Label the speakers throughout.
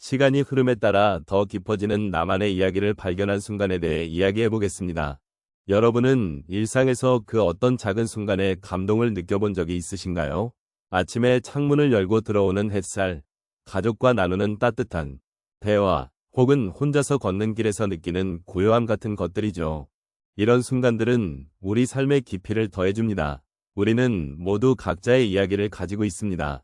Speaker 1: 시간이 흐름에 따라 더 깊어지는 나만의 이야기를 발견한 순간에 대해 이야기해 보겠습니다. 여러분은 일상에서 그 어떤 작은 순간에 감동을 느껴본 적이 있으신가요? 아침에 창문을 열고 들어오는 햇살, 가족과 나누는 따뜻한 대화, 혹은 혼자서 걷는 길에서 느끼는 고요함 같은 것들이죠. 이런 순간들은 우리 삶의 깊이를 더해줍니다. 우리는 모두 각자의 이야기를 가지고 있습니다.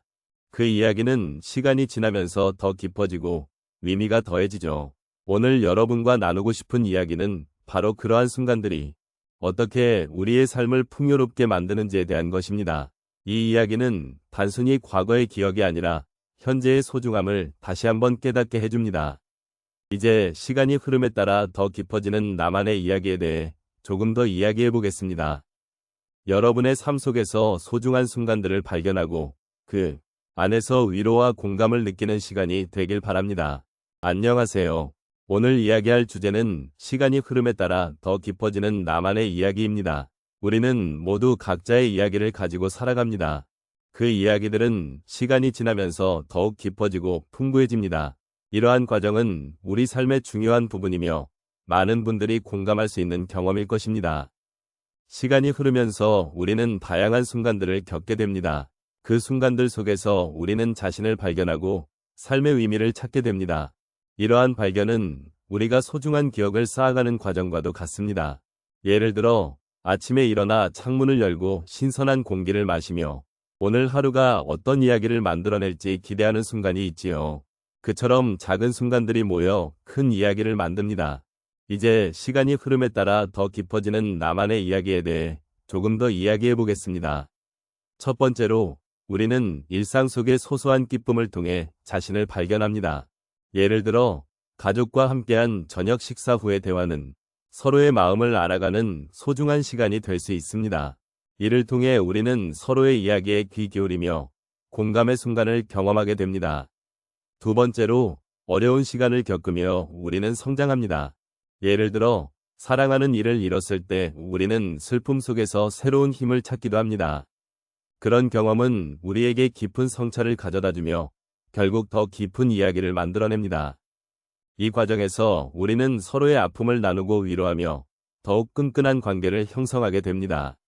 Speaker 1: 그 이야기는 시간이 지나면서 더 깊어지고 의미가 더해지죠. 오늘 여러분과 나누고 싶은 이야기는 바로 그러한 순간들이 어떻게 우리의 삶을 풍요롭게 만드는지에 대한 것입니다. 이 이야기는 단순히 과거의 기억이 아니라 현재의 소중함을 다시 한번 깨닫게 해줍니다. 이제 시간이 흐름에 따라 더 깊어지는 나만의 이야기에 대해 조금 더 이야기해 보겠습니다. 여러분의 삶 속에서 소중한 순간들을 발견하고 그 안에서 위로와 공감을 느끼는 시간이 되길 바랍니다. 안녕하세요. 오늘 이야기할 주제는 시간이 흐름에 따라 더 깊어지는 나만의 이야기입니다. 우리는 모두 각자의 이야기를 가지고 살아갑니다. 그 이야기들은 시간이 지나면서 더욱 깊어지고 풍부해집니다. 이러한 과정은 우리 삶의 중요한 부분이며 많은 분들이 공감할 수 있는 경험일 것입니다. 시간이 흐르면서 우리는 다양한 순간들을 겪게 됩니다. 그 순간들 속에서 우리는 자신을 발견하고 삶의 의미를 찾게 됩니다. 이러한 발견은 우리가 소중한 기억을 쌓아가는 과정과도 같습니다. 예를 들어 아침에 일어나 창문을 열고 신선한 공기를 마시며 오늘 하루가 어떤 이야기를 만들어낼지 기대하는 순간이 있지요. 그처럼 작은 순간들이 모여 큰 이야기를 만듭니다. 이제 시간이 흐름에 따라 더 깊어지는 나만의 이야기에 대해 조금 더 이야기해 보겠습니다. 첫 번째로 우리는 일상 속의 소소한 기쁨을 통해 자신을 발견합니다. 예를 들어 가족과 함께한 저녁 식사 후의 대화는 서로의 마음을 알아가는 소중한 시간이 될 수 있습니다. 이를 통해 우리는 서로의 이야기에 귀 기울이며 공감의 순간을 경험하게 됩니다. 두 번째로 어려운 시간을 겪으며 우리는 성장합니다. 예를 들어 사랑하는 이를 잃었을 때 우리는 슬픔 속에서 새로운 힘을 찾기도 합니다. 그런 경험은 우리에게 깊은 성찰을 가져다주며 결국 더 깊은 이야기를 만들어냅니다. 이 과정에서 우리는 서로의 아픔을 나누고 위로하며 더욱 끈끈한 관계를 형성하게 됩니다.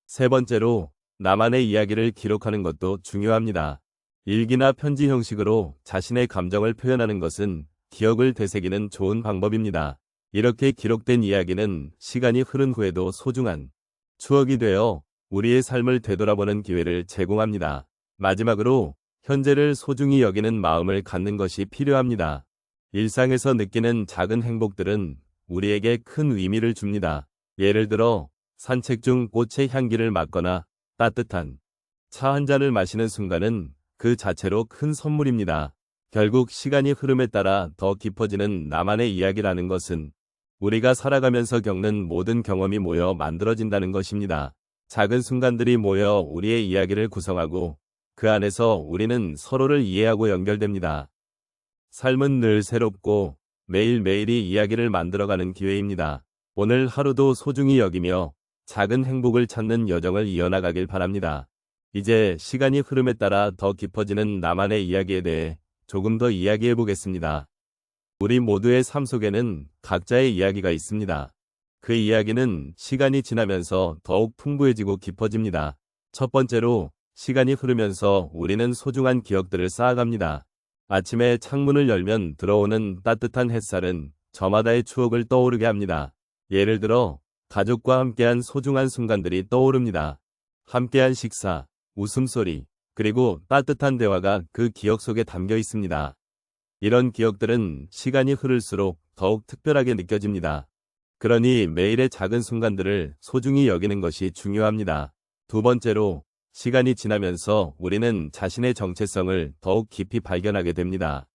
Speaker 1: 세 번째로 나만의 이야기를 기록하는 것도 중요합니다. 일기나 편지 형식으로 자신의 감정을 표현하는 것은 기억을 되새기는 좋은 방법입니다. 이렇게 기록된 이야기는 시간이 흐른 후에도 소중한 추억이 되어 우리의 삶을 되돌아보는 기회를 제공합니다. 마지막으로 현재를 소중히 여기는 마음을 갖는 것이 필요합니다. 일상에서 느끼는 작은 행복들은 우리에게 큰 의미를 줍니다. 예를 들어 산책 중 꽃의 향기를 맡거나 따뜻한 차 한 잔을 마시는 순간은 그 자체로 큰 선물입니다. 결국 시간이 흐름에 따라 더 깊어지는 나만의 이야기라는 것은 우리가 살아가면서 겪는 모든 경험이 모여 만들어진다는 것입니다. 작은 순간들이 모여 우리의 이야기를 구성하고 그 안에서 우리는 서로를 이해하고 연결됩니다. 삶은 늘 새롭고 매일매일이 이야기를 만들어가는 기회입니다. 오늘 하루도 소중히 여기며 작은 행복을 찾는 여정을 이어나가길 바랍니다. 이제 시간이 흐름에 따라 더 깊어지는 나만의 이야기에 대해 조금 더 이야기해 보겠습니다. 우리 모두의 삶 속에는 각자의 이야기가 있습니다. 그 이야기는 시간이 지나면서 더욱 풍부해지고 깊어집니다. 첫 번째로 시간이 흐르면서 우리는 소중한 기억들을 쌓아갑니다. 아침에 창문을 열면 들어오는 따뜻한 햇살은 저마다의 추억을 떠오르게 합니다. 예를 들어 가족과 함께한 소중한 순간들이 떠오릅니다. 함께한 식사, 웃음소리, 그리고 따뜻한 대화가 그 기억 속에 담겨 있습니다. 이런 기억들은 시간이 흐를수록 더욱 특별하게 느껴집니다. 그러니 매일의 작은 순간들을 소중히 여기는 것이 중요합니다. 두 번째로 시간이 지나면서 우리는 자신의 정체성을 더욱 깊이 발견하게 됩니다.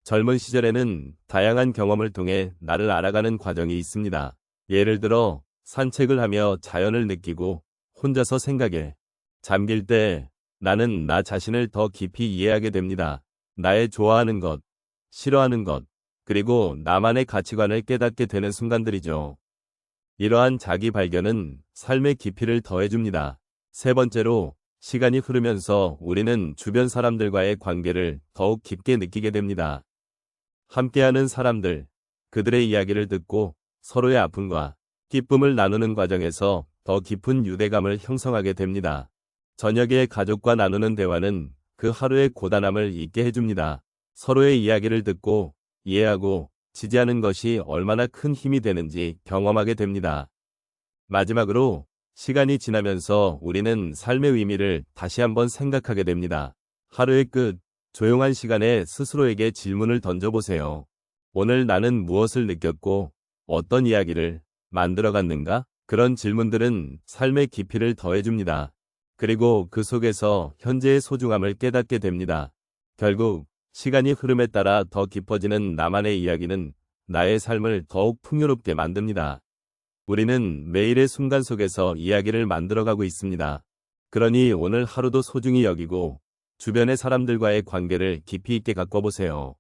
Speaker 1: 젊은 시절에는 다양한 경험을 통해 나를 알아가는 과정이 있습니다. 예를 들어 산책을 하며 자연을 느끼고 혼자서 생각에 잠길 때 나는 나 자신을 더 깊이 이해하게 됩니다. 나의 좋아하는 것, 싫어하는 것, 그리고 나만의 가치관을 깨닫게 되는 순간들이죠. 이러한 자기 발견은 삶의 깊이를 더해줍니다. 세 번째로 시간이 흐르면서 우리는 주변 사람들과의 관계를 더욱 깊게 느끼게 됩니다. 함께하는 사람들, 그들의 이야기를 듣고 서로의 아픔과 기쁨을 나누는 과정에서 더 깊은 유대감을 형성하게 됩니다. 저녁에 가족과 나누는 대화는 그 하루의 고단함을 잊게 해줍니다. 서로의 이야기를 듣고 이해하고 지지하는 것이 얼마나 큰 힘이 되는지 경험하게 됩니다. 마지막으로 시간이 지나면서 우리는 삶의 의미를 다시 한번 생각하게 됩니다. 하루의 끝, 조용한 시간에 스스로에게 질문을 던져보세요. 오늘 나는 무엇을 느꼈고 어떤 이야기를 만들어갔는가? 그런 질문들은 삶의 깊이를 더해줍니다. 그리고 그 속에서 현재의 소중함을 깨닫게 됩니다. 결국 시간이 흐름에 따라 더 깊어지는 나만의 이야기는 나의 삶을 더욱 풍요롭게 만듭니다. 우리는 매일의 순간 속에서 이야기를 만들어가고 있습니다. 그러니 오늘 하루도 소중히 여기고 주변의 사람들과의 관계를 깊이 있게 가꿔보세요.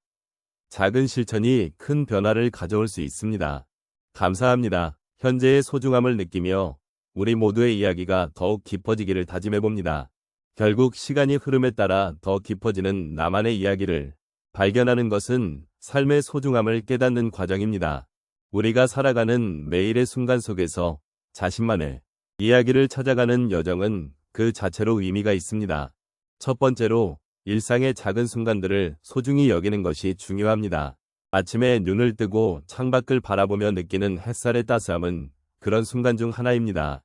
Speaker 1: 작은 실천이 큰 변화를 가져올 수 있습니다. 감사합니다. 현재의 소중함을 느끼며 우리 모두의 이야기가 더욱 깊어지기를 다짐해봅니다. 결국 시간이 흐름에 따라 더 깊어지는 나만의 이야기를 발견하는 것은 삶의 소중함을 깨닫는 과정입니다. 우리가 살아가는 매일의 순간 속에서 자신만의 이야기를 찾아가는 여정은 그 자체로 의미가 있습니다. 첫 번째로 일상의 작은 순간들을 소중히 여기는 것이 중요합니다. 아침에 눈을 뜨고 창밖을 바라보며 느끼는 햇살의 따스함은 그런 순간 중 하나입니다.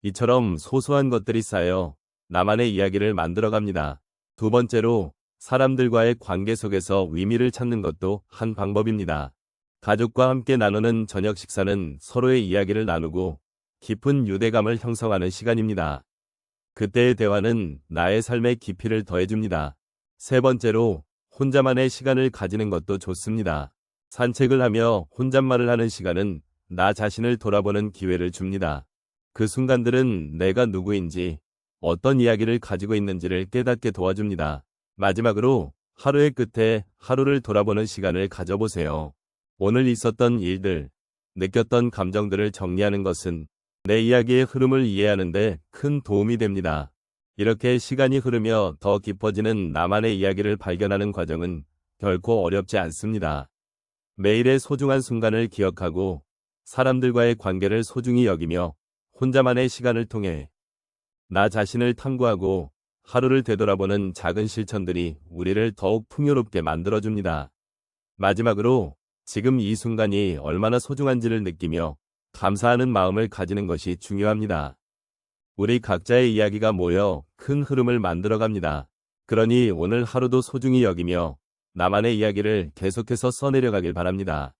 Speaker 1: 이처럼 소소한 것들이 쌓여 나만의 이야기를 만들어갑니다. 두 번째로 사람들과의 관계 속에서 의미를 찾는 것도 한 방법입니다. 가족과 함께 나누는 저녁 식사는 서로의 이야기를 나누고 깊은 유대감을 형성하는 시간입니다. 그때의 대화는 나의 삶의 깊이를 더해줍니다. 세 번째로 혼자만의 시간을 가지는 것도 좋습니다. 산책을 하며 혼잣말을 하는 시간은 나 자신을 돌아보는 기회를 줍니다. 그 순간들은 내가 누구인지, 어떤 이야기를 가지고 있는지를 깨닫게 도와줍니다. 마지막으로 하루의 끝에 하루를 돌아보는 시간을 가져보세요. 오늘 있었던 일들, 느꼈던 감정들을 정리하는 것은 내 이야기의 흐름을 이해하는 데 큰 도움이 됩니다. 이렇게 시간이 흐르며 더 깊어지는 나만의 이야기를 발견하는 과정은 결코 어렵지 않습니다. 매일의 소중한 순간을 기억하고 사람들과의 관계를 소중히 여기며 혼자만의 시간을 통해 나 자신을 탐구하고 하루를 되돌아보는 작은 실천들이 우리를 더욱 풍요롭게 만들어줍니다. 마지막으로 지금 이 순간이 얼마나 소중한지를 느끼며 감사하는 마음을 가지는 것이 중요합니다. 우리 각자의 이야기가 모여 큰 흐름을 만들어갑니다. 그러니 오늘 하루도 소중히 여기며 나만의 이야기를 계속해서 써내려가길 바랍니다.